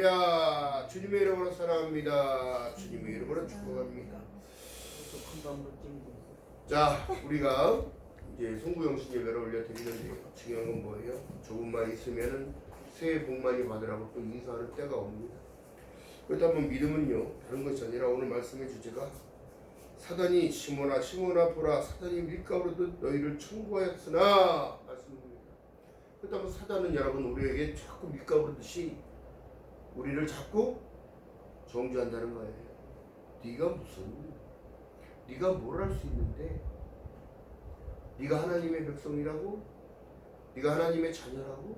야, 주님의 이름으로 사랑합니다. 주님의 이름으로 축복합니다. 자, 우리가 이제 송구영신 예배를 올려드리는데 중요한 건 뭐예요? 조금만 있으면은 새해 복 많이 받으라고 또 인사하는 때가 옵니다. 그렇다면 믿음은요, 다른 것이 아니라 오늘 말씀의 주제가 사단이 시몬아 보라, 사단이 밀가루듯 너희를 청구하였으나 말씀입니다. 그렇다면 사단은 여러분 우리에게 자꾸 밀가루듯이 우리를 자꾸 정죄한다는 거예요. 네가 뭘 할 수 있는데, 네가 하나님의 백성이라고, 네가 하나님의 자녀라고,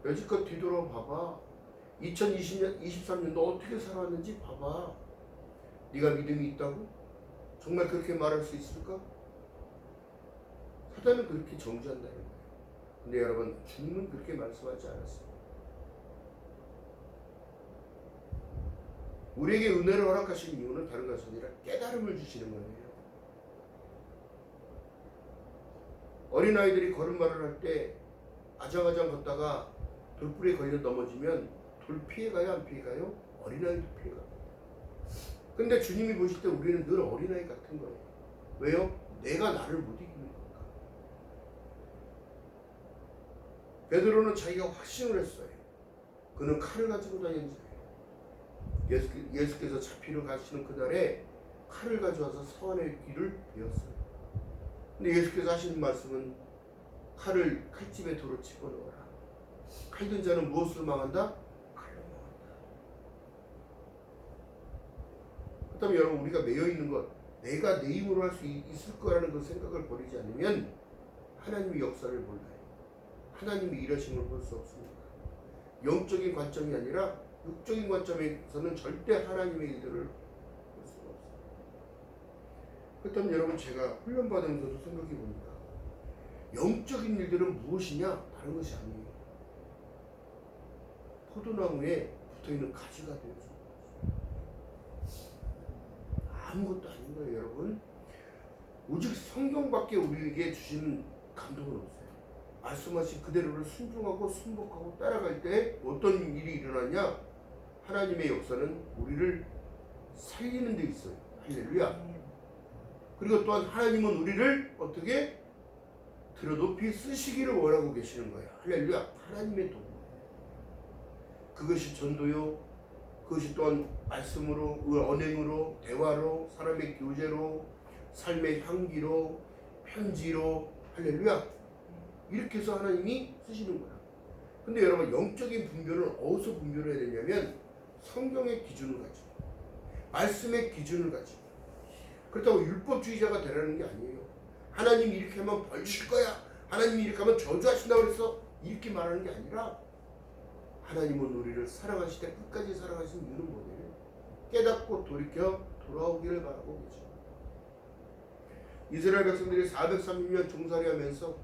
여지껏 뒤돌아봐봐. 2020년, 23년도 어떻게 살아왔는지 봐봐. 네가 믿음이 있다고? 정말 그렇게 말할 수 있을까? 사단은 그렇게 정죄한다는 거예요. 근데 여러분, 주님은 그렇게 말씀하지 않았어요. 우리에게 은혜를 허락하신 이유는 다른 것이 아니라 깨달음을 주시는 거예요. 어린아이들이 걸음마를 할 때 아장아장 걷다가 돌불에 걸려 넘어지면 돌 피해가요? 안 피해가요? 어린아이도 피해가요. 근데 주님이 보실 때 우리는 늘 어린아이 같은 거예요. 왜요? 내가 나를 못 이기는 거니까. 베드로는 자기가 확신을 했어요. 그는 칼을 가지고 다니는 자예요. 예수께서 잡히러 가시는 그날에 칼을 가져와서 사환의 귀를 베었어요. 근데 예수께서 하시는 말씀은 칼을 칼집에 도로 집어넣어라. 칼든 자는 무엇으로 망한다? 칼로 망한다. 그렇다면 여러분, 우리가 매여있는 것, 내가 내 힘으로 할 수 있을 거라는 그 생각을 버리지 않으면 하나님의 역사를 몰라요. 하나님의 일하심을 볼 수 없습니다. 영적인 관점이 아니라 육적인 관점에서는 절대 하나님의 일들을 볼 수가 없어요. 그렇다면 여러분, 제가 훈련받으면서도 생각해 봅니다. 영적인 일들은 무엇이냐? 다른 것이 아니에요. 포도나무에 붙어있는 가지가 되어서 아무것도 아닌 거예요, 여러분. 오직 성경밖에 우리에게 주시는 감동은 없어요. 말씀하신 그대로를 순종하고 순복하고 따라갈 때 어떤 일이 일어나냐? 하나님의 역사는 우리를 살리는 데 있어요. 할렐루야. 그리고 또한 하나님은 우리를 어떻게 들어 높이 쓰시기를 원하고 계시는 거예요. 할렐루야. 하나님의 도구. 그것이 전도요, 그것이 또한 말씀으로, 언행으로, 대화로, 사람의 교제로, 삶의 향기로, 편지로, 할렐루야. 이렇게 해서 하나님이 쓰시는 거야. 근데 여러분, 영적인 분별은 어디서 분별을 해야 되냐면 성경의 기준을 가지고, 말씀의 기준을 가지고. 그렇다고 율법주의자가 되라는 게 아니에요. 하나님이 이렇게 하면 벌 줄 거야, 하나님이 이렇게 하면 저주하신다고 그래서 이렇게 말하는 게 아니라, 하나님은 우리를 사랑하시되 끝까지 사랑하신 이유는 뭐냐면 깨닫고 돌이켜 돌아오기를 바라고 계십니다. 이스라엘 백성들이 430년 종살이 하면서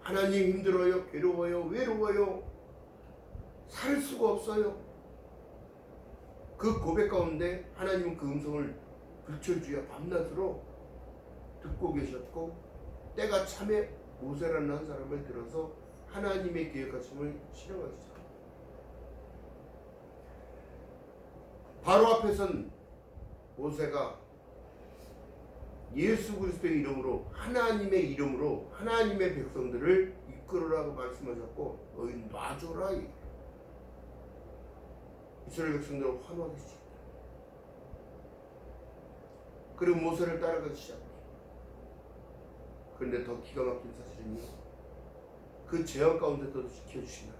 하나님 힘들어요, 괴로워요, 외로워요, 살 수가 없어요. 그 고백 가운데 하나님은 그 음성을 불철주야 밤낮으로 듣고 계셨고, 때가 참에 모세라는 한 사람을 들어서 하나님의 계획하심을 실행하시죠. 바로 앞에 선 모세가 예수 그리스도의 이름으로, 하나님의 이름으로 하나님의 백성들을 이끌으라고 말씀하셨고, 너희 놔줘라. 이스라엘 백성들은 환호하기 시작합니다. 그리고 모세를 따라가기 시작합니다. 그런데 더 기가 막힌 사실은요, 그 재앙 가운데도 지켜주시나,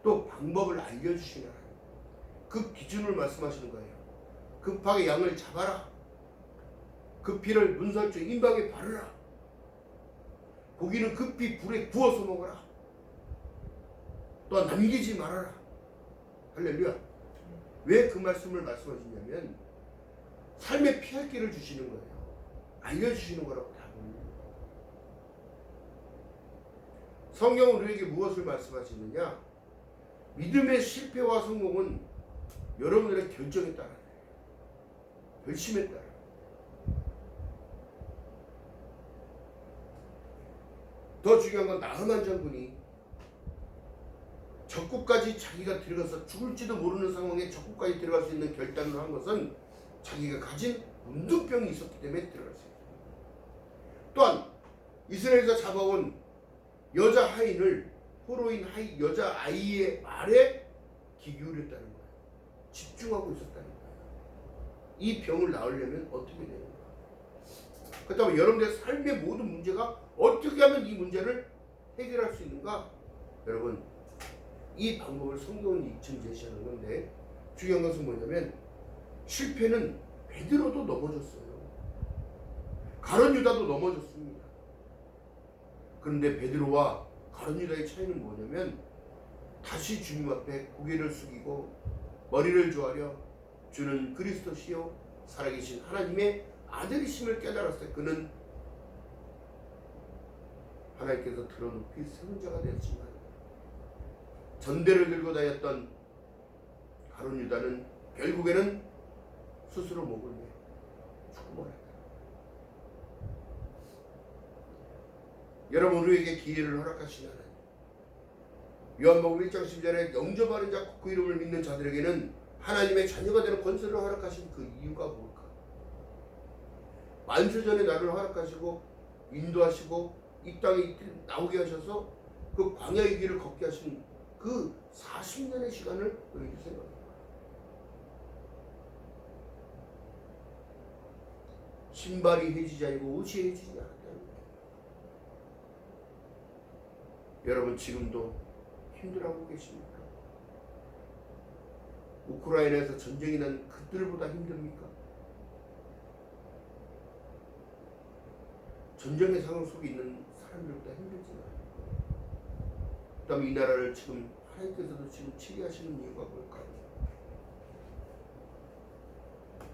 또 방법을 알려주시나, 그 기준을 말씀하시는 거예요. 급하게 양을 잡아라. 그 피를 문설주 임박에 바르라. 고기는 급히 불에 구워서 먹어라. 또한 남기지 말아라. 할렐루야. 왜 그 말씀을 말씀하시냐면 삶에 피할 길을 주시는 거예요. 알려주시는 거라고 다 보는 거예요. 성경은 우리에게 무엇을 말씀하시느냐? 믿음의 실패와 성공은 여러분들의 결정에 따라요. 결심에 따라요. 더 중요한 건 나흐만 장군이 적국까지 자기가 들어가서 죽을지도 모르는 상황에 적국까지 들어갈 수 있는 결단을 한 것은 자기가 가진 문둥병이 있었기 때문에 들어갈 수 있습니다. 또한 이스라엘에서 잡아온 여자 하인을 포로인 여자 아이의 말에 귀 기울였다는 거예요. 집중하고 있었다는 거예요. 이 병을 나으려면 어떻게 되는 거예요? 그렇다면 여러분들의 삶의 모든 문제가 어떻게 하면 이 문제를 해결할 수 있는가? 여러분, 이 방법을 성경은 지금 제시하는 건데 중요한 것은 뭐냐면 실패는 베드로도 넘어졌어요. 가룟 유다도 넘어졌습니다. 그런데 베드로와 가룟 유다의 차이는 뭐냐면 다시 주님 앞에 고개를 숙이고 머리를 조아려 주는 그리스도시요 살아계신 하나님의 아들이심을 깨달았을 때 그는 하나님께서 들어눕히 세운 자가 되었지만 전대를 들고 다녔던 가룟 유다는 결국에는 스스로 목을 매 죽고 말았다. 여러분, 우리에게 기회를 허락하신 하나님, 요한복음 1장 10절에 영접하는 자 그 이름을 믿는 자들에게는 하나님의 자녀가 되는 권세를 허락하신 그 이유가 뭘까? 만세전에 나를 허락하시고 인도하시고 이 땅에 나오게 하셔서 그 광야의 길을 걷게 하신 그 40년의 시간을 너희들 생각해봐. 신발이 해지지 아니고 옷이 해지지 않았다는 거예요. 여러분, 지금도 힘들어하고 계십니까? 우크라이나에서 전쟁이 난 그들보다 힘듭니까? 전쟁의 상황 속에 있는 사람들보다 힘들지만, 그 다음에 이 나라를 지금 하나님께서도 지금 치리하시는 이유가 뭘까요?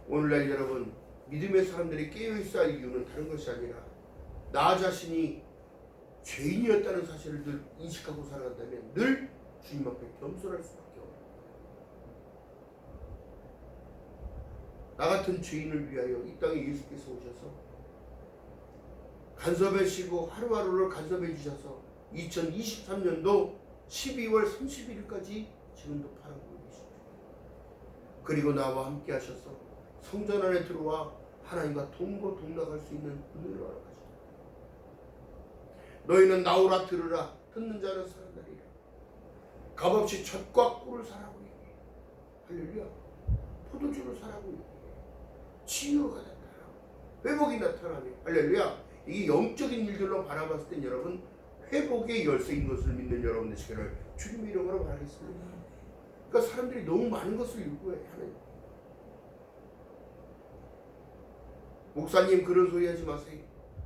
오늘날 여러분, 믿음의 사람들이 깨어있어야 할 이유는 다른 것이 아니라 나 자신이 죄인이었다는 사실을 늘 인식하고 살아간다면 늘 주님 앞에 겸손할 수밖에 없어요. 나 같은 죄인을 위하여 이 땅에 예수께서 오셔서 간섭하시고 하루하루를 간섭해 주셔서 2023년도 12월 31일까지 지금도 바라보고 계십니다. 그리고 나와 함께 하셔서 성전 안에 들어와 하나님과 동거동락할 수 있는 은혜를 허락하십니다. 너희는 나오라 들으라 듣는 자는 살아나리라. 값없이 젖과 꿀을 사라고 얘기해. 할렐루야. 포도주를 사라고 얘기해. 치유가 나타나고 회복이 나타나며 할렐루야. 이 영적인 일들로 바라봤을 땐 여러분 회복의 열쇠인 것을 믿는 여러분 되시기를 주님의 이름으로 바라겠습니다. 그러니까 사람들이 너무 많은 것을 요구해 하는. 목사님 그런 소리 하지 마세요.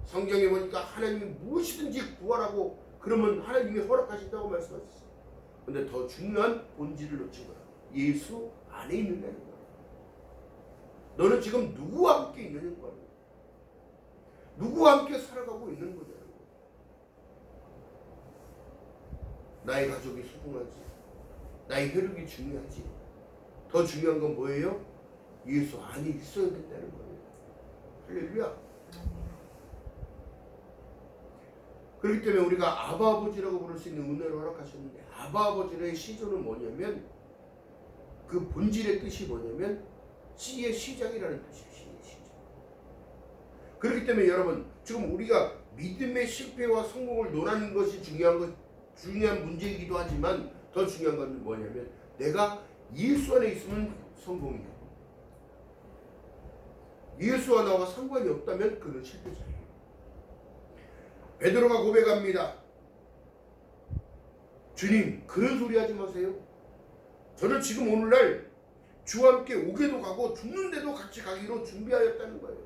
성경에 보니까 하나님이 무엇이든지 구하라고 그러면 하나님이 허락하신다고 말씀하셨어요. 그런데 더 중요한 본질을 놓친 거야. 예수 안에 있는다는 거야. 너는 지금 누구와 함께 있느냐는 거야. 누구와 함께 살아가고 있는 거냐는 거야. 나의 가족이 소중하지. 나의 혈육이 중요하지. 더 중요한 건 뭐예요? 예수 안에 있어야 된다는 거예요. 할렐루야. 그렇기 때문에 우리가 아바 아버지라고 부를 수 있는 은혜를 허락하셨는데 아바 아버지의 시조는 뭐냐면 그 본질의 뜻이 뭐냐면 씨의 시작이라는 뜻이에요. 씨의 시작. 그렇기 때문에 여러분 지금 우리가 믿음의 실패와 성공을 논하는 것이 중요한 문제이기도 하지만 더 중요한 건 뭐냐면 내가 예수 안에 있으면 성공이에요. 예수와 나와 상관이 없다면 그는 실패자예요. 베드로가 고백합니다. 주님 그런 소리 하지 마세요. 저는 지금 오늘날 주와 함께 오게도 가고 죽는데도 같이 가기로 준비하였다는 거예요.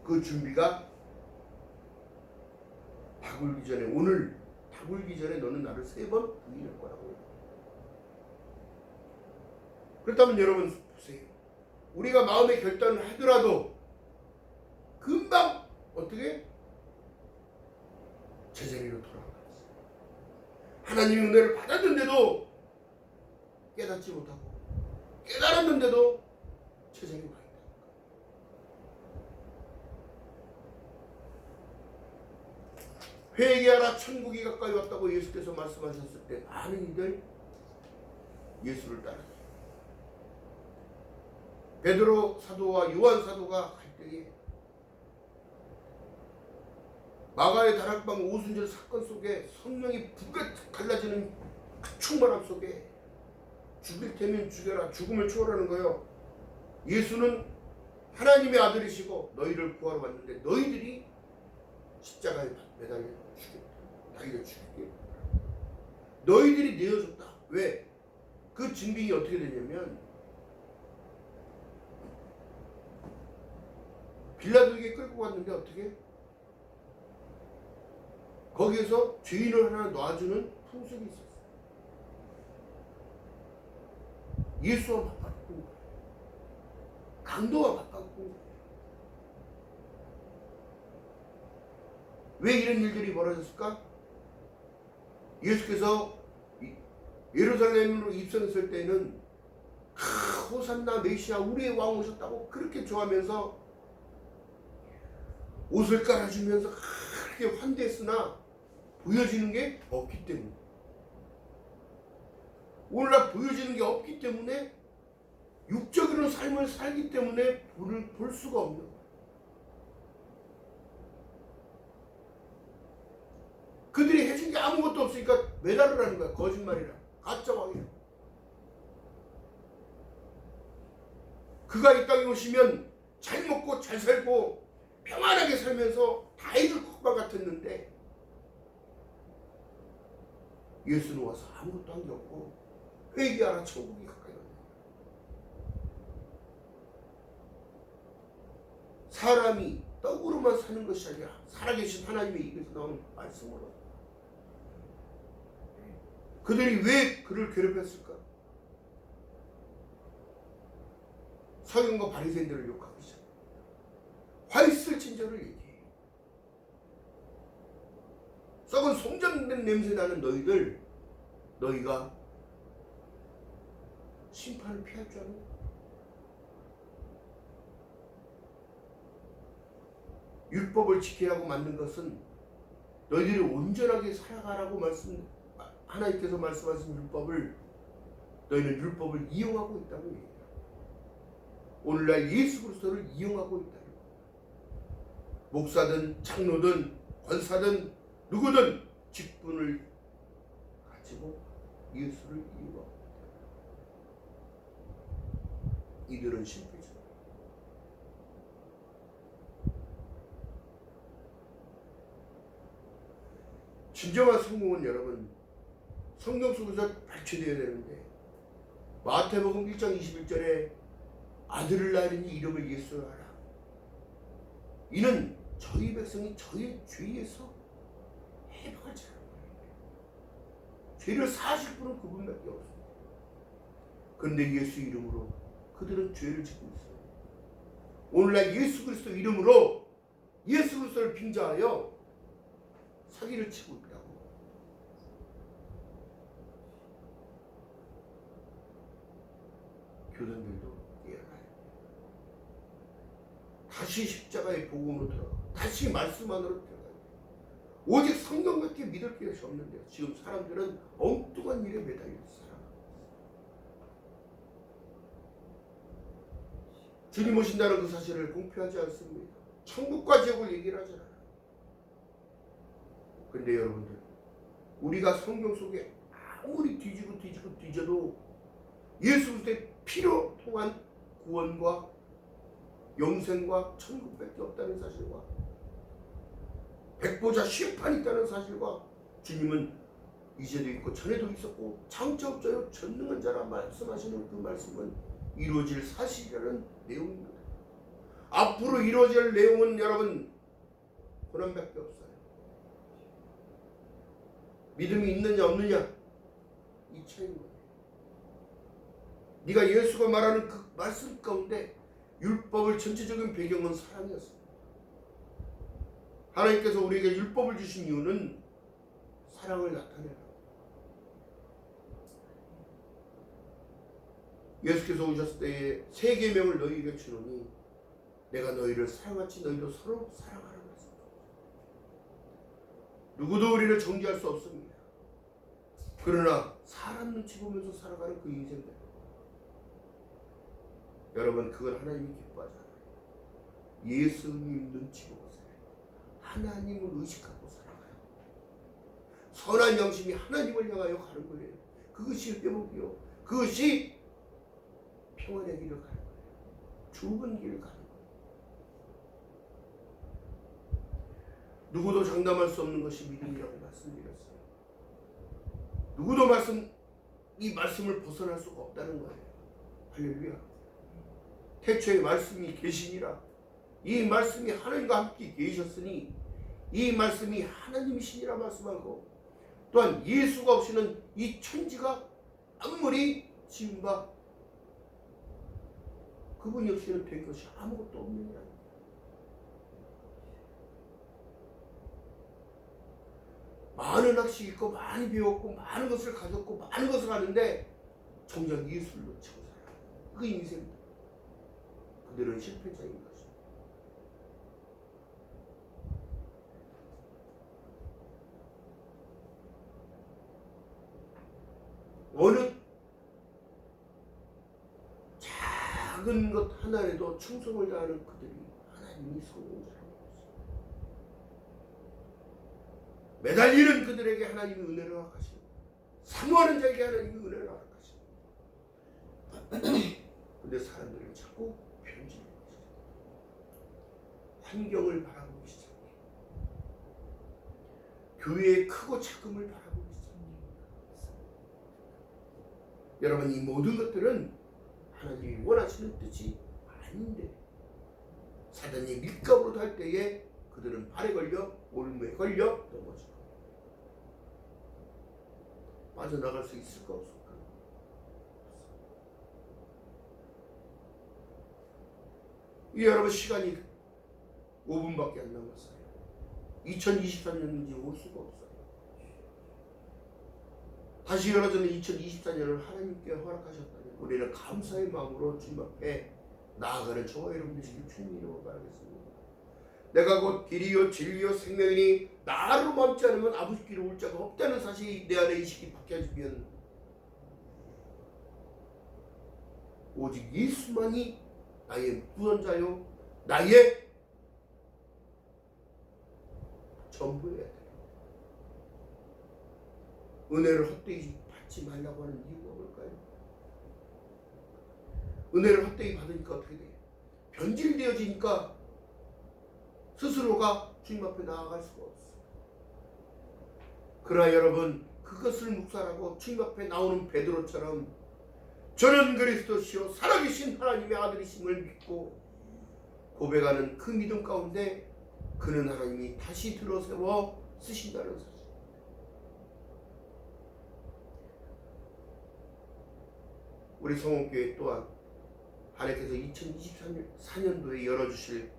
그 준비가 닭 울기 전에 오늘 닭 울기 전에 너는 나를 3번 부인할 거라고요. 그렇다면 여러분 보세요. 우리가 마음의 결단을 하더라도 금방 어떻게 제자리로 돌아갑니다. 하나님의 은혜를 받았는데도 깨닫지 못하고 깨달았는데도 제자리로 가 있다. 회개하라 천국이 가까이 왔다고 예수께서 말씀하셨을 때 많은 이들 예수를 따랐어요. 베드로 사도와 요한 사도가 갈 때에 마가의 다락방 오순절 사건 속에 성령이 불같이 갈라지는 그 충만함 속에 죽일 테면 죽여라, 죽음을 초월하는 거예요. 예수는 하나님의 아들이시고 너희를 구하러 왔는데 너희들이 십자가에 매달려 죽였다. 자기가 죽이게. 너희들이 내어줬다. 왜? 그 증빙이 어떻게 되냐면 빌라도에게 끌고 갔는데 어떻게? 거기에서 죄인을 하나 놔주는 풍습이 있었어요. 예수와 바빴고 강도와 바빴고 왜 이런 일들이 벌어졌을까? 예수께서 예루살렘으로 입성했을 때는 호산나 메시아 우리의 왕 오셨다고 그렇게 좋아하면서 옷을 깔아주면서 그렇게 환대했으나 보여지는 게 없기 때문에 오늘날 보여지는 게 없기 때문에 육적으로 삶을 살기 때문에 볼 수가 없는 거예요. 그들이 해준 게 아무것도 없으니까 매달으라는 거야. 거짓말이라 가짜 왕이라. 그가 이 땅에 오시면 잘 먹고 잘 살고 평안하게 살면서 다 해줄 것만 같았는데 예수는 와서 아무것도 한 게 없고 회개하라 천국이 가까이 왔네. 사람이 떡으로만 사는 것이 아니라 살아계신 하나님의 입에서 나오는 말씀으로. 그들이 왜 그를 괴롭혔을까? 서기관과 바리새인들을 욕하기 시작해. 화 있을 진저를 얘기해. 썩은 송장된 냄새 나는 너희들, 너희가 심판을 피할 줄 아는? 율법을 지키라고 만든 것은 너희들이 온전하게 살아가라고 하나님께서 말씀하신 율법을 너희는 율법을 이용하고 있다고 얘기해요. 오늘날 예수 그리스도를 이용하고 있다는 거예요. 목사든 장로든 권사든 누구든 직분을 가지고 예수를 이용하고 있다. 이들은 실패죠. 진정한 성공은 여러분 성경 속에서 발표되어야 되는데 마태복음 1장 21절에 아들을 낳으니 이름을 예수라 하라. 이는 저희 백성이 저희 죄에서 해방하지 않은 거예요. 죄를 사실 분은 그분밖에 없습니다. 그런데 예수 이름으로 그들은 죄를 짓고 있어요. 오늘날 예수 그리스도 이름으로 예수 그리스도를 빙자하여 사기를 치고 있다고. 교단들도 이해가요. 다시 십자가의 복음으로 들어가. 다시 말씀 안으로 들어가요. 오직 성경밖에 믿을 것이 없는데요. 지금 사람들은 엉뚱한 일에 매달려 살아가고 있어요. 주님 오신다는 그 사실을 공표하지 않습니다. 천국과 지옥을 얘기를 하잖아요. 근데 여러분들 우리가 성경 속에 아무리 뒤져도 예수 그리스도의 피로 통한 구원과 영생과 천국밖에 없다는 사실과 백보자 심판이 있다는 사실과 주님은 이제도 있고 전에도 있었고 창조업자요 전능한 자라 말씀하시는 그 말씀은 이루어질 사실이라는 내용입니다. 앞으로 이루어질 내용은 여러분 고난밖에 없어요. 믿음이 있느냐 없느냐 이 차이인 거예요. 네가 예수가 말하는 그 말씀 가운데 율법의 전체적인 배경은 사랑이었습니다. 하나님께서 우리에게 율법을 주신 이유는 사랑을 나타내라. 예수께서 오셨을 때에 세 계명을 너희에게 주노니 내가 너희를 사랑하지 너희도 서로 사랑하라 그랬습니다. 누구도 우리를 정죄할 수 없습니다. 그러나 사람 눈치 보면서 살아가는 그 인생들, 여러분 그걸 하나님이 기뻐하잖아요. 예수님 눈치 보고 살아요. 하나님을 의식하고 살아가요. 선한 영심이 하나님을 향하여 가는 거예요. 그것이 회복이요. 그것이 평안의 길을 가는 거예요. 좁은 길을 가는 거예요. 누구도 장담할 수 없는 것이 믿음이라고 말씀드렸어요. 누구도 이 말씀을 벗어날 수가 없다는 거예요. 할렐루야. 태초에 말씀이 계시니라. 이 말씀이 하나님과 함께 계셨으니 이 말씀이 하나님이시니라 말씀하고, 또한 예수가 없이는 이 천지가 아무리 지은 바 그분 없이는 된 것이 아무것도 없는 게 아닙니다. 많은 학식 있고 많이 배웠고 많은 것을 가졌고 많은 것을 하는데 정작 예수를 놓치고 살아요. 그 인생입니다. 그들은 실패자인 것입니다. 어느 작은 것 하나에도 충성을 다하는 그들이 하나님이 성공자라고 했습니다. 매달리는 그들에게 하나님이 은혜를 허락하시고 사모하는 자에게 하나님이 은혜를 허락하시고 근데 사람들은 자꾸 변질되고 있어요. 환경을 바라보기 시작해. 교회의 크고 작음을 바라보기 시작해. 여러분 이 모든 것들은 하나님이 원하시는 뜻이 아닌데 사단이 밀가부로 달 때에 그들은 발에 걸려 올무에 걸려 넘어지고 빠져나갈 수 있을까 없을까? 이 여러분 시간이 5분밖에 안 남았어요. 2023년인지 올 수가 없어요. 다시 열어주는 2024년을 하나님께 허락하셨다니 우리는 감사의 마음으로 주님 앞에 나아가는 저와 여러분 되시길 주님 이름으로 바라겠습니다. 내가 곧 길이요 진리요 생명이니 나로 멈지 않으면 아버지께로 올 자가 없다는 사실이 내 안에 의식이 바뀌어지면 오직 예수만이 나의 구원자요 나의 전부여야 돼요. 은혜를 헛되이 받지 말라고 하는 이유가 뭘까요? 은혜를 헛되이 받으니까 어떻게 돼요? 변질되어지니까 스스로가 주님 앞에 나아갈 수가 없어요. 그러나 여러분 그것을 묵살하고 주님 앞에 나오는 베드로처럼 저는 그리스도시요 살아계신 하나님의 아들이심을 믿고 고백하는 그 믿음 가운데 그는 하나님이 다시 들어세워 쓰신다는 사실. 우리 성원교회 또한 하나님께서 2024년도에 열어주실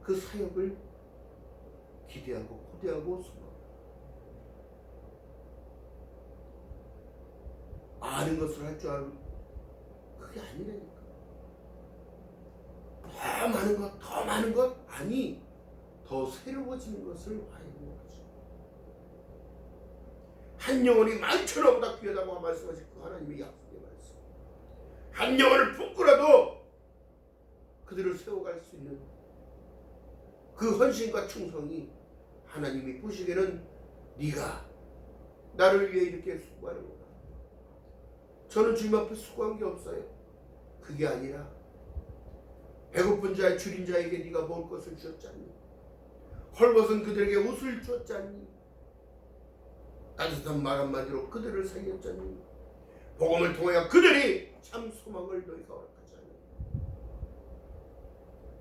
그 사역을 기대하고 고대하고 소망합니다. 아는 것을 할 줄 아는 그게 아니라니까. 더 많은 것 아니 더 새로워지는 것을 바라는 거죠. 한 영혼이 만천하보다 귀하다고 말씀하신 그 하나님의 약속의 말씀. 한 영혼을 품고라도 그들을 세워갈 수 있는 그 헌신과 충성이 하나님이 보시기에는 네가 나를 위해 이렇게 수고하는구나. 저는 주님 앞에 수고한 게 없어요. 그게 아니라 배고픈 자의 줄인 자에게 네가 먹을 것을 주었잖니. 헐벗은 그들에게 옷을 주었잖니. 따뜻한 말 한마디로 그들을 살렸잖니. 복음을 통하여 그들이 참 소망을 너희가 허락하잖니.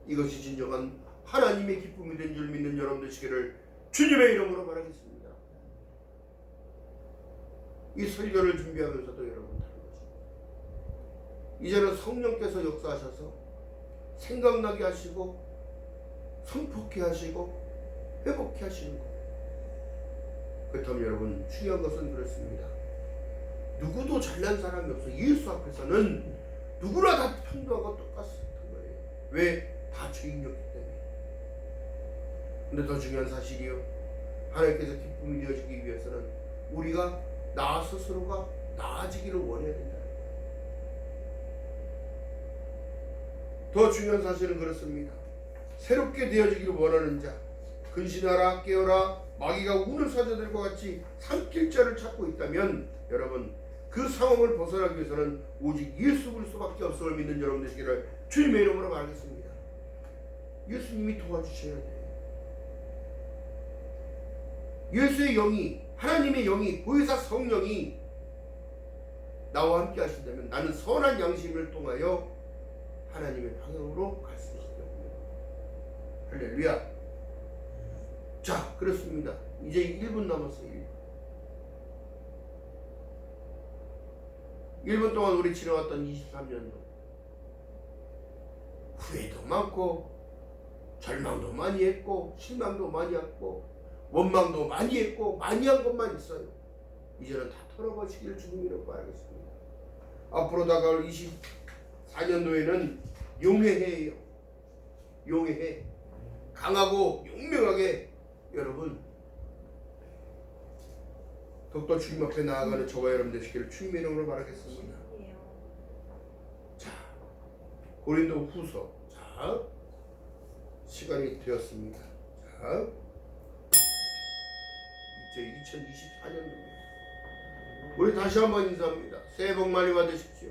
이것이 진정한 하나님의 기쁨이 된 줄 믿는 여러분 되시기를 주님의 이름으로 바라겠습니다. 이 설교를 준비하면서도 여러분 다른 것입니다. 이제는 성령께서 역사하셔서 생각나게 하시고 선포케 하시고 회복케 하시는 것. 그렇다면 여러분 중요한 것은 그렇습니다. 누구도 잘난 사람이 없어. 예수 앞에서는 누구나 다 평등하고 똑같은 거예요. 왜? 다 죄인이었기 때문에. 근데 더 중요한 사실이요, 하나님께서 기쁨이 되어지기 위해서는 우리가 나 스스로가 나아지기를 원해야 된다. 더 중요한 사실은 그렇습니다. 새롭게 되어지기를 원하는 자, 근신하라, 깨어라, 마귀가 우는 사자들과 같이 삼킬 자를 찾고 있다면 여러분 그 상황을 벗어나기 위해서는 오직 예수 그리스도밖에 없음을 믿는 여러분 되시기를 주님의 이름으로 말하겠습니다. 예수님이 도와주셔야 돼요. 예수의 영이, 하나님의 영이, 보혜사 성령이 나와 함께 하신다면 나는 선한 양심을 통하여 하나님의 방향으로 갈 수 있기 때문에 할렐루야. 자, 그렇습니다. 이제 1분 남았어요. 1분 동안 우리 지나왔던 23년도 후회도 많고 절망도 많이 했고 실망도 많이 했고 원망도 많이 했고 많이 한 것만 있어요. 이제는 다 털어버리시기를 주님이라고 바라겠습니다. 앞으로 다가올 24년도에는 용의 해예요. 용의 해. 강하고 용맹하게 여러분 더욱더 주님 앞에 나아가는 저와 여러분 되시기를 주님의 이름으로 바라겠습니다. 자, 고린도 후서. 자, 시간이 되었습니다. 자, 이제 2024년도입니다. 우리 다시 한번 인사합니다. 새해 복 많이 받으십시오.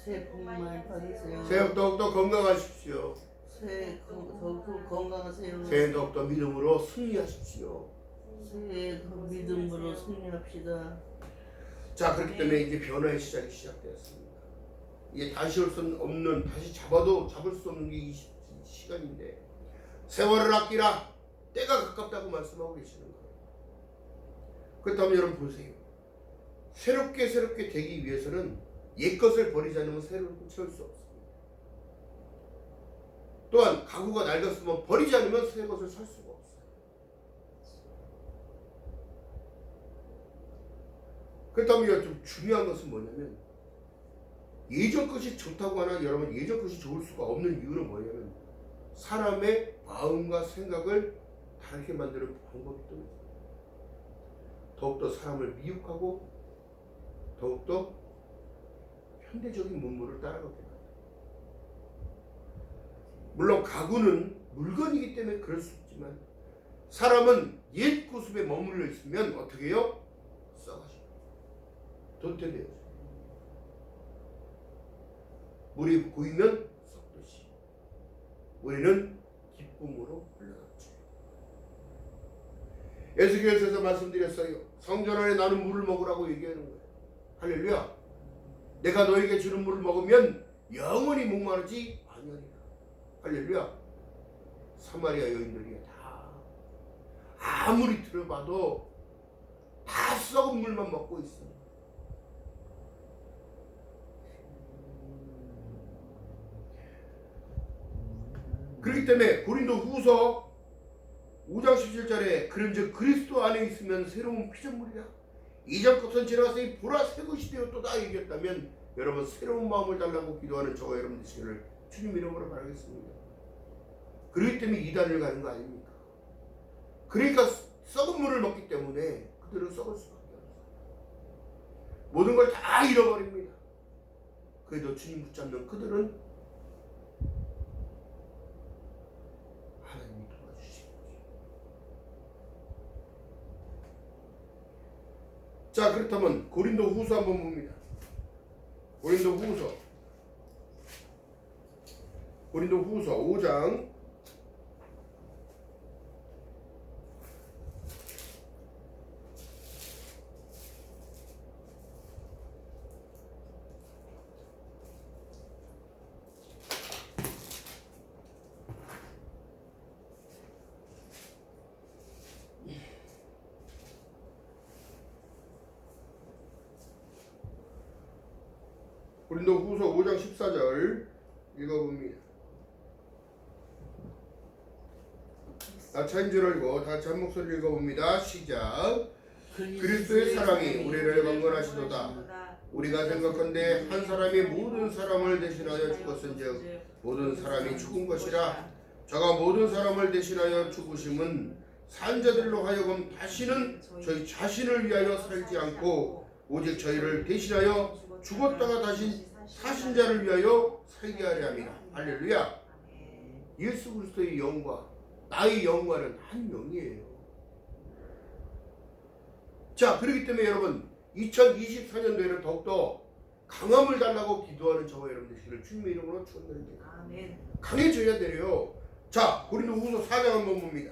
새해 복 많이 받으세요. 새해 더욱더 건강하십시오. 새해 더욱더 건강하세요. 새해 더욱더 믿음으로 승리하십시오. 새해 믿음으로 승리합시다. 자, 그렇기 때문에 이제 변화의 시작이 시작되었습니다. 이게 다시 올 수 없는, 다시 잡을 수 없는 게 이 시간인데 세월을 아끼라 때가 가깝다고 말씀하고 계시는 거예요. 그렇다면 여러분 보세요. 새롭게 되기 위해서는 옛 것을 버리지 않으면 새로운 채울 수 없습니다. 또한 가구가 낡았으면 버리지 않으면 새 것을 살 수가 없어요. 그렇다면 좀 중요한 것은 뭐냐면 예전 것이 좋다고 하나 여러분 예전 것이 좋을 수가 없는 이유는 뭐냐면 사람의 마음과 생각을 다르게 만드는 방법이 또 있어요. 더욱더 사람을 미혹하고 더욱더 현대적인 문물을 따라가게 합니다. 물론 가구는 물건이기 때문에 그럴 수 있지만 사람은 옛 구습에 머물러 있으면 어떻게 해요? 썩어져요. 도태돼요. 물이 고이면 썩듯이 우리는 기쁨으로 흘러갔죠. 에스겔서에서 말씀드렸어요. 성전 안에 나는 물을 먹으라고 얘기하는 거예요. 할렐루야. 내가 너에게 주는 물을 먹으면 영원히 목마르지 아니하리라. 할렐루야. 사마리아 여인들이 다 아무리 들어봐도 다 썩은 물만 먹고 있어. 그렇기 때문에 고린도 후서 5장 17절에 그런즉 그리스도 안에 있으면 새로운 피조물이라 이전 것은 지나갔으니 보라 새 것이 되었도다 얘기했다면 여러분 새로운 마음을 달라고 기도하는 저와 여러분 되시기를 주님 이름으로 바라겠습니다. 그렇기 때문에 이단을 가는 거 아닙니까? 그러니까 썩은 물을 먹기 때문에 그들은 썩을 수밖에 없어요. 모든 걸 다 잃어버립니다. 그래도 주님 붙잡는 그들은 하나님이 도와주시는 거죠. 자, 그렇다면 고린도 후서 한번 봅니다. 고린도 후서 5장 14절 읽어봅니다. 다 차인 줄 알고 다 같이 한 목소리 읽어봅니다. 시작. 그리스도의 사랑이 우리를 강건하시도다. 우리가 생각한데 한 사람이 모든 사람을 대신하여 죽었은즉 모든 사람이 죽은 것이라. 저가 모든 사람을 대신하여 죽으심은 산자들로 하여금 다시는 저희 자신을 위하여 살지 않고 오직 저희를 대신하여 죽었다가 다시 사신 자를 위하여 살게 하려 합니다. 할렐루야. 예수 그리스도의 영과 나의 영과는 한 영이에요. 자, 그렇기 때문에 여러분 2024년도에는 더욱더 강함을 달라고 기도하는 저와 여러분 되시기를 주님의 이름으로 축원드립니다. 강해져야 돼요. 자, 고린도후서 4장 한번 봅니다.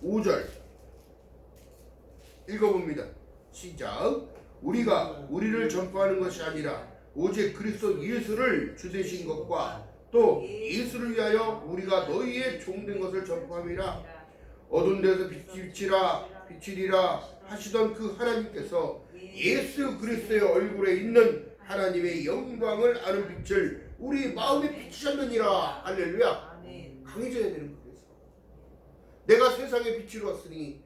5절 읽어봅니다. 시작. 우리가 우리를 전파하는 것이 아니라 오직 그리스도 예수를 주 되신 것과 또 예수를 위하여 우리가 너희의 종된 것을 전파함이라. 어두운 데서 빛이리라 하시던 그 하나님께서 예수 그리스도의 얼굴에 있는 하나님의 영광을 아는 빛을 우리 마음에 비추셨느니라. 할렐루야. 강해져야 되는 거예요. 내가 세상의 빛으로 왔으니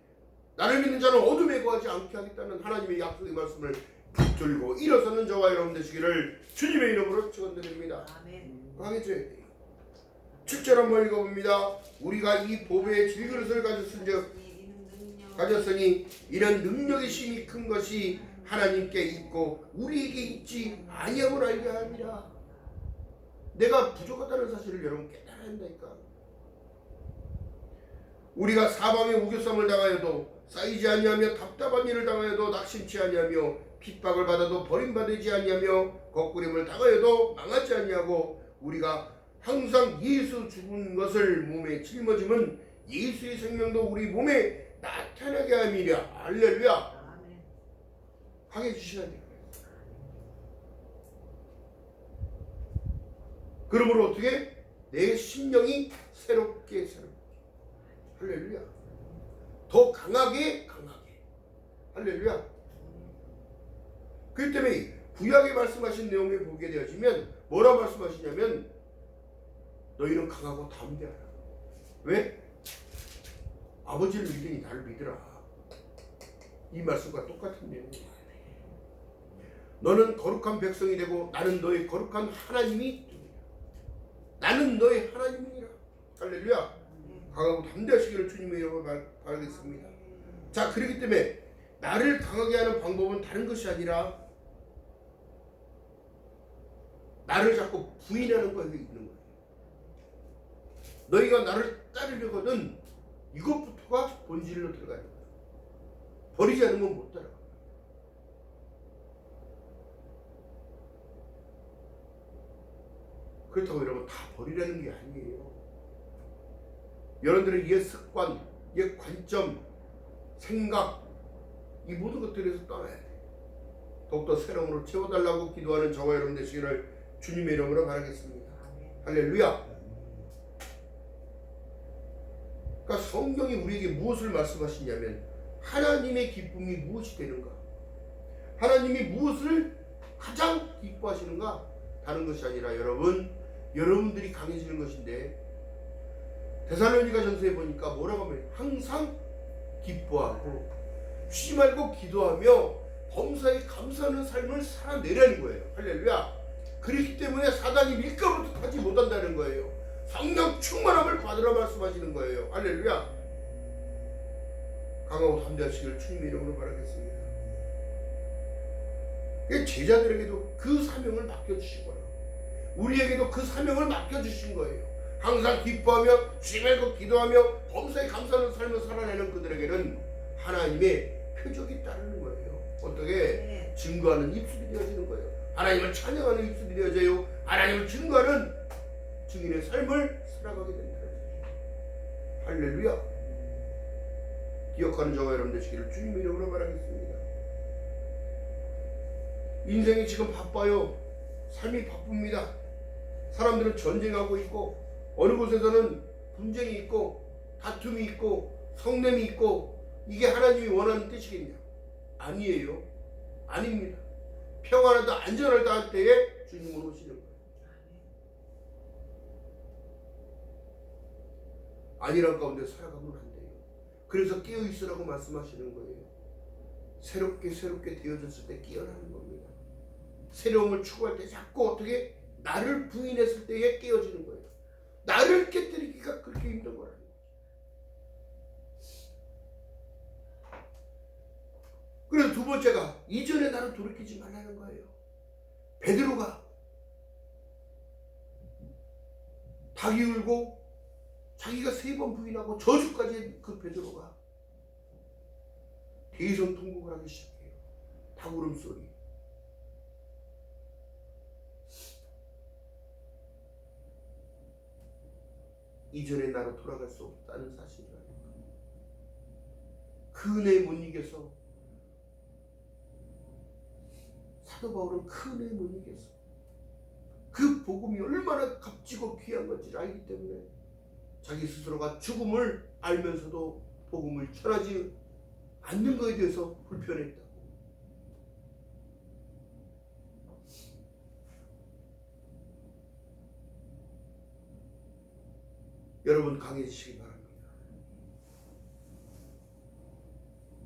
나를 믿는 자는 어둠에 거하지 않게 하겠다는 하나님의 약속의 말씀을 붙들고 일어서는 저와 여러분 되시기를 주님의 이름으로 축원드립니다. 강해져야 돼요. 7절 한번 읽어봅니다. 우리가 이 보배의 질그릇을 가졌으니 이런 능력의 힘이 큰 것이 하나님께 있고 우리에게 있지 아니함을 알게 합니다. 내가 부족하다는 사실을 여러분 깨달아야 한다니까. 우리가 사방에 우겨쌈을 당하여도 쌓이지 아니하며 답답한 일을 당하여도 낙심치 아니하며 핍박을 받아도 버림받지 아니하며 거꾸림을 당하여도 망하지 아니하고 우리가 항상 예수 죽은 것을 몸에 짊어짐은 예수의 생명도 우리 몸에 나타나게 함이랴. 할렐루야. 강해지셔야 돼요. 그러므로 어떻게? 내 심령이 새롭게 할렐루야. 더 강하게 할렐루야. 그렇기 때문에 구약에 말씀하신 내용을 보게 되어지면 뭐라 말씀하시냐면 너희는 강하고 담대하라. 왜? 아버지를 믿으니 나를 믿으라. 이 말씀과 똑같은 내용이에요. 너는 거룩한 백성이 되고 나는 너의 거룩한 하나님이 됩니다. 나는 너의 하나님이라. 할렐루야. 강하고 담대하시기를 주님의 이름으로 바라겠습니다. 자, 그렇기 때문에 나를 강하게 하는 방법은 다른 것이 아니라 나를 자꾸 부인하는 것에 있는 거예요. 너희가 나를 따르려거든 이것부터가 본질로 들어가는 거예요. 버리지 않으면 못 따라가. 그렇다고 여러분 다 버리라는 게 아니에요. 여러분들의 옛 습관, 옛 관점, 생각 이 모든 것들에서 떠나야 돼. 더욱더 새로움으로 채워달라고 기도하는 저와 여러분 되시기를 주님의 이름으로 바라겠습니다. 할렐루야. 그러니까 성경이 우리에게 무엇을 말씀하시냐면 하나님의 기쁨이 무엇이 되는가, 하나님이 무엇을 가장 기뻐하시는가, 다른 것이 아니라 여러분들이 강해지는 것인데, 데살로니가 전서에 보니까 뭐라고 하면 항상 기뻐하고 쉬지 말고 기도하며 범사에 감사하는 삶을 살아내라는 거예요. 할렐루야. 그렇기 때문에 사단이 밀가루도 타지 못한다는 거예요. 성령 충만함을 받으라 말씀하시는 거예요. 할렐루야. 강하고 담대하시기를 주님의 이름으로 바라겠습니다. 제자들에게도 그 사명을 맡겨주시고요, 우리에게도 그 사명을 맡겨주신 거예요. 항상 기뻐하며 쉬지 말고 기도하며 범사에 감사하는 삶을 살아내는 그들에게는 하나님의 표적이 따르는 거예요. 어떻게? 증거하는 입술이 되어지는 거예요. 하나님을 찬양하는 입술이 되어져요. 하나님을 증거하는 증인의 삶을 살아가게 된다는 거예요. 할렐루야. 기억하는 저와 여러분 되시기를 주님의 이름으로 바라겠습니다. 인생이 지금 바빠요. 삶이 바쁩니다. 사람들은 전쟁하고 있고 어느 곳에서는 분쟁이 있고 다툼이 있고 성냄이 있고, 이게 하나님이 원하는 뜻이겠냐? 아니에요. 아닙니다. 평안하다 안전하다 할 때에 주님은 오시는 거예요. 아니란 가운데 살아가면 안 돼요. 그래서 깨어있으라고 말씀하시는 거예요. 새롭게 되어졌을 때 깨어나는 겁니다. 새로움을 추구할 때 자꾸 어떻게? 나를 부인했을 때에 깨어지는 거예요. 나를 깨뜨리기가 그렇게 힘든 거라는 거죠. 그래서 두 번째가 이전에 나를 돌이키지 말라는 거예요. 베드로가 닭이 울고 자기가 3번 부인하고 저주까지 한 그 베드로가 대성통곡을 하기 시작해요. 닭 울음소리. 이전의 나로 돌아갈 수 없다는 사실이라니까. 그 은혜에 못 이겨서 사도 바울은 그 은혜에 못 이겨서 그 복음이 얼마나 값지고 귀한 건지를 알기 때문에 자기 스스로가 죽음을 알면서도 복음을 전하지 않는 것에 대해서 불편했다고. 여러분 강해지시기 바랍니다.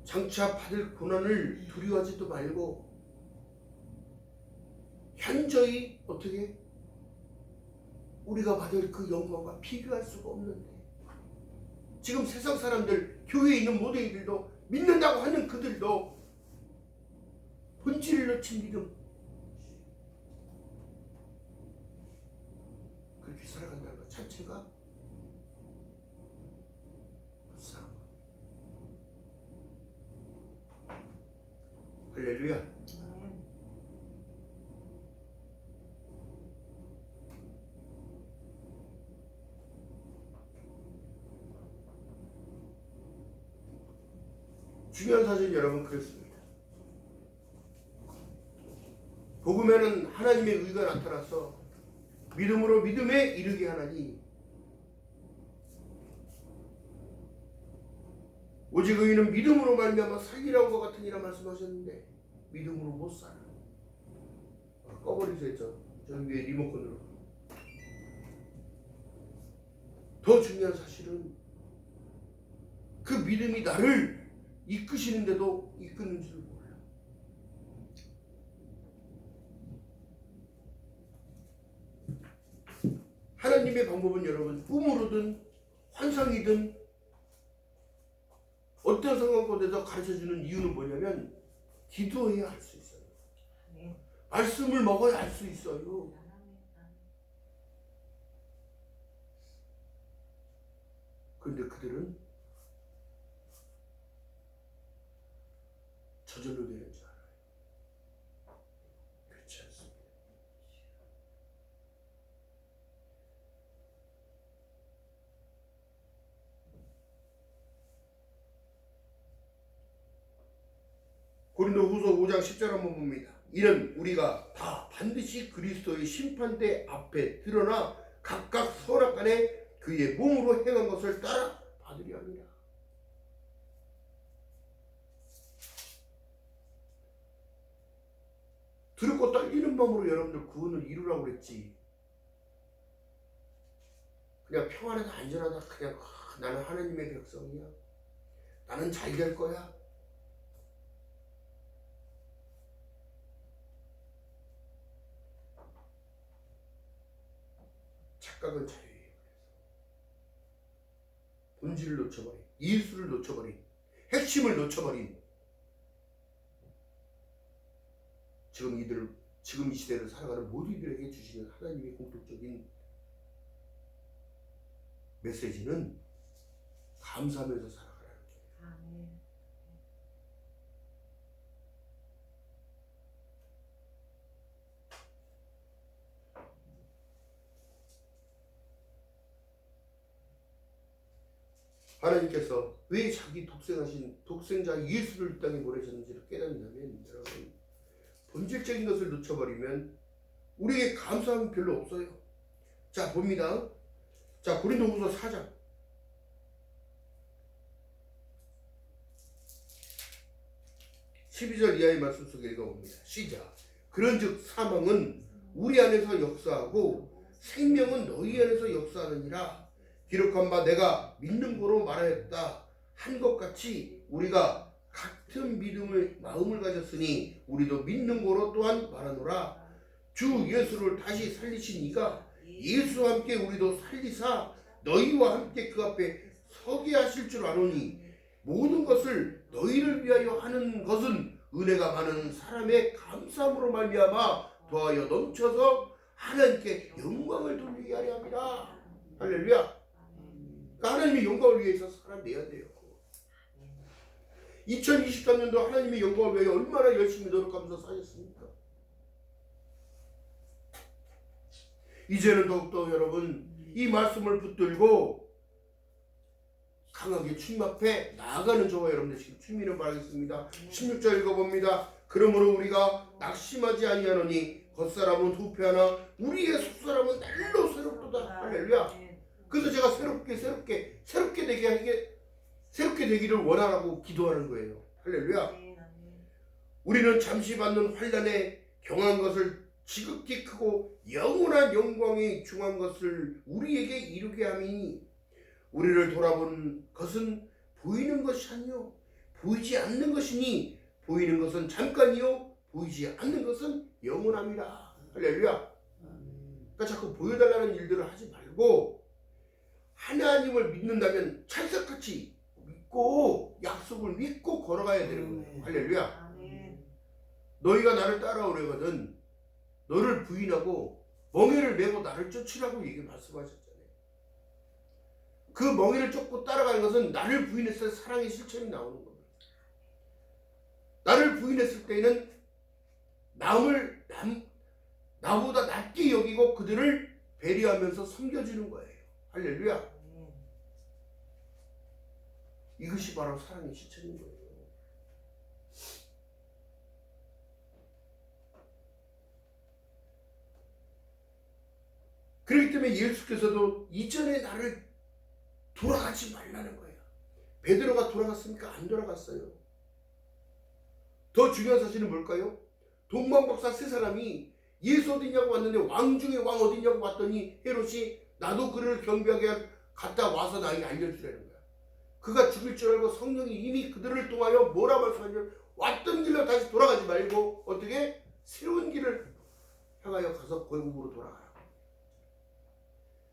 장차 받을 고난을 두려워하지도 말고 현저히 어떻게 우리가 받을 그 영광과 비교할 수가 없는데 지금 세상 사람들 교회에 있는 모든 이들도 믿는다고 하는 그들도 본질을 놓친 믿음 그렇게 살아간다는 것 자체가 불쌍한 것. 할렐루야. 중요한 사실 여러분 그렇습니다. 복음에는 하나님의 의가 나타나서 믿음으로 믿음에 이르게 하나니 오직 의인은 믿음으로 말미암아 살리라고 같으니라 말씀하셨는데 믿음으로 못 살아. 꺼버리세요. 저 위에 리모컨으로. 더 중요한 사실은 그 믿음이 나를 이끄시는데도 이끄는 줄 몰라. 하나님의 방법은 여러분 꿈으로든 환상이든 어떤 상황 가운데서 가르쳐주는 이유는 뭐냐면 기도해야 할 수 있어요. 말씀을 먹어야 알 수 있어요. 그런데 그들은 저절로 되는 줄 알아요. 그렇지 않습니다. 고린도후서 5장 10절 한번 봅니다. 이는 우리가 다 반드시 그리스도의 심판대 앞에 드러나 각각 선악간에 그의 몸으로 행한 것을 따라 받으려 합니다. 두렵고 떨리는 마음으로 여러분들 구원을 이루라고 그랬지. 그냥 평안하다 안전하다 그냥 나는 하나님의 백성이야. 나는 잘 될 거야. 착각은 자유예요. 본질을 놓쳐버린, 예수를 놓쳐버린, 핵심을 놓쳐버린 지금 이 시대를 살아가는 모든 이들에게 주시는 하나님의 공통적인 메시지는 감사하면서 살아가라는 거예요. 아멘. 하나님께서 왜 자기 독생자 예수를 이 땅에 보내셨는지를 깨닫는다면 여러분 본질적인 것을 놓쳐버리면 우리에게 감사함이 별로 없어요. 자 봅니다. 자 고린도후서 4장 12절 이하의 말씀 속에 읽어봅니다. 시작. 그런즉 사망은 우리 안에서 역사하고 생명은 너희 안에서 역사하느니라. 기록한 바 내가 믿는 거로 말하였다 한 것 같이 우리가 같은 믿음의 마음을 가졌으니 우리도 믿는 거로 또한 말하노라. 주 예수를 다시 살리신 이가 예수와 함께 우리도 살리사 너희와 함께 그 앞에 서게 하실 줄 아노니 모든 것을 너희를 위하여 하는 것은 은혜가 많은 사람의 감사함으로 말미암아 더하여 넘쳐서 하나님께 영광을 돌리게 하려 함이라. 할렐루야. 그러니까 하나님의 영광을 위해서 살아내야 돼요. 2023년도 하나님의 영광을 위해 얼마나 열심히 노력하면서 사셨습니까? 이제는 더욱더 여러분 이 말씀을 붙들고 강하게 주님 앞에 나아가는 저와 여러분들 지금 주님을 바라겠습니다. 16절 읽어봅니다. 그러므로 우리가 낙심하지 아니하노니 겉사람은 후패하나 우리의 속사람은 날로 새롭도다. 할렐루야. 그래서 제가 새롭게 되기를 원하라고 기도하는 거예요. 할렐루야. 우리는 잠시 받는 환난에 경한 것을 지극히 크고 영원한 영광이 중한 것을 우리에게 이루게 함이니 우리를 돌아보는 것은 보이는 것이 아니요 보이지 않는 것이니 보이는 것은 잠깐이요 보이지 않는 것은 영원함이라. 할렐루야. 그러니까 자꾸 보여달라는 일들을 하지 말고 하나님을 믿는다면 찰떡같이 믿고 약속을 믿고 걸어가야 되는 거예요. 할렐루야. 너희가 나를 따라오려거든 너를 부인하고 멍에를 메고 나를 쫓으라고 말씀하셨잖아요. 그 멍에를 쫓고 따라가는 것은 나를 부인했을 때 사랑의 실천이 나오는 겁니다. 나를 부인했을 때에는 나보다 낮게 여기고 그들을 배려하면서 섬겨주는 거예요. 할렐루야. 이것이 바로 사랑의 실천인 거예요. 그렇기 때문에 예수께서도 이전에 나를 돌아가지 말라는 거예요. 베드로가 돌아갔습니까? 안 돌아갔어요. 더 중요한 사실은 뭘까요? 동방박사 세 사람이 예수 어디냐고 왔는데 왕 중에 왕 어디냐고 봤더니 헤롯이 나도 그를 경배하게 갔다 와서 나에게 알려주라는 거야. 그가 죽을 줄 알고 성령이 이미 그들을 통하여 뭐라 말씀하냐면 왔던 길로 다시 돌아가지 말고 어떻게 새로운 길을 향하여 가서 고국으로 돌아가라.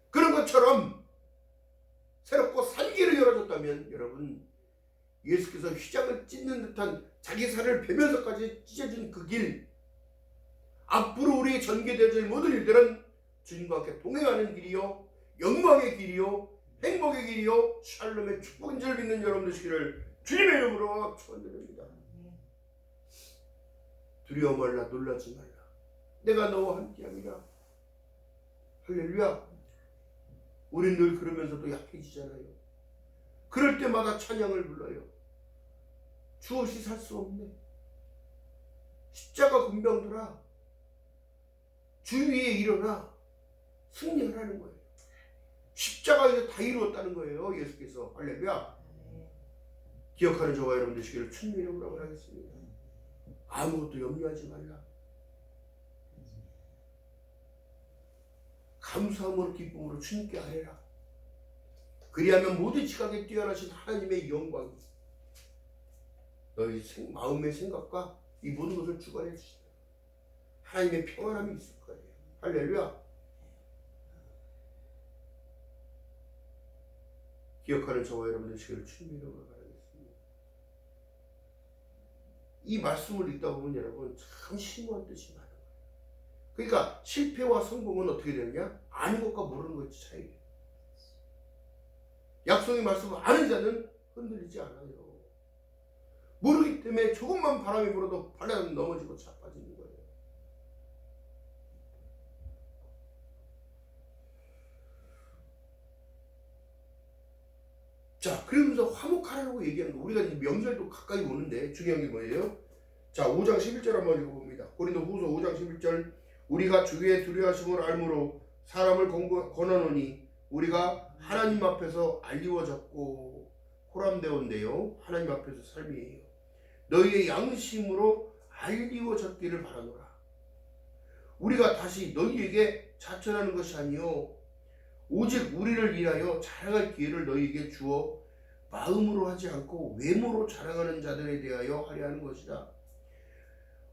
그런 것처럼 새롭고 산 길을 열어줬다면 여러분 예수께서 휘장을 찢는 듯한 자기 살을 베면서까지 찢어진 그 길 앞으로 우리의 전개되어질 모든 일들은 주님과 함께 동행하는 길이요 영광의 길이요 행복의 길이요 샬롬의 축복인 줄 믿는 여러분 되시기를 주님의 이름으로 축원드립니다. 두려워 말라 놀라지 말라 내가 너와 함께함이라. 할렐루야. 우린 늘 그러면서도 약해지잖아요. 그럴 때마다 찬양을 불러요. 주 없이 살 수 없네. 십자가 군병들아 주 위에 일어나 승리하라는 거예요. 십자가에서 다 이루었다는 거예요. 예수께서. 할렐루야. 기억하는 저와 여러분 되시기를 주님의 이름으로 하겠습니다. 아무것도 염려하지 말라. 감사함으로 기쁨으로 주님께 아뢰라. 그리하면 모든 지각에 뛰어나신 하나님의 영광이 너희 마음의 생각과 이 모든 것을 주관해 주시다. 하나님의 평안함이 있을 거예요. 할렐루야. 기억하는 저와 여러분들 시간을 주님의 이름으로 바라겠습니다. 이 말씀을 읽다 보면 여러분 참 심오한 뜻이 많아요. 그러니까 실패와 성공은 어떻게 되느냐? 아는 것과 모르는 것의 차이예요. 약속의 말씀을 아는 자는 흔들리지 않아요. 모르기 때문에 조금만 바람이 불어도 발라면 넘어지고 자빠지는 거예요. 자, 그러면서 화목하라고 얘기하는 거. 우리가 명절도 가까이 오는데 중요한 게 뭐예요? 자, 5장 11절 한번 읽어봅니다. 고린도후서 5장 11절 우리가 주의 두려워하심을 알므로 사람을 권하노니 우리가 하나님 앞에서 알리워졌고 호람되온데요. 하나님 앞에서 삶이에요. 너희의 양심으로 알리워졌기를 바라노라. 우리가 다시 너희에게 자천하는 것이 아니요 오직 우리를 위하여 자랑할 기회를 너희에게 주어 마음으로 하지 않고 외모로 자랑하는 자들에 대하여 하려 하는 것이다.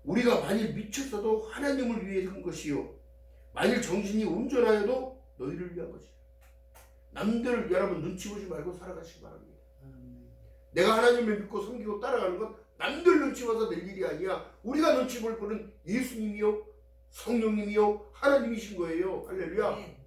우리가 만일 미쳤어도 하나님을 위해 한 것이요 만일 정신이 온전하여도 너희를 위한 것이라. 남들 여러분 눈치 보지 말고 살아가시기 바랍니다. 내가 하나님을 믿고 섬기고 따라가는 건 남들 눈치 봐서 될 일이 아니야. 우리가 눈치 볼 분은 예수님이요 성령님이요 하나님이신 거예요. 할렐루야. 네.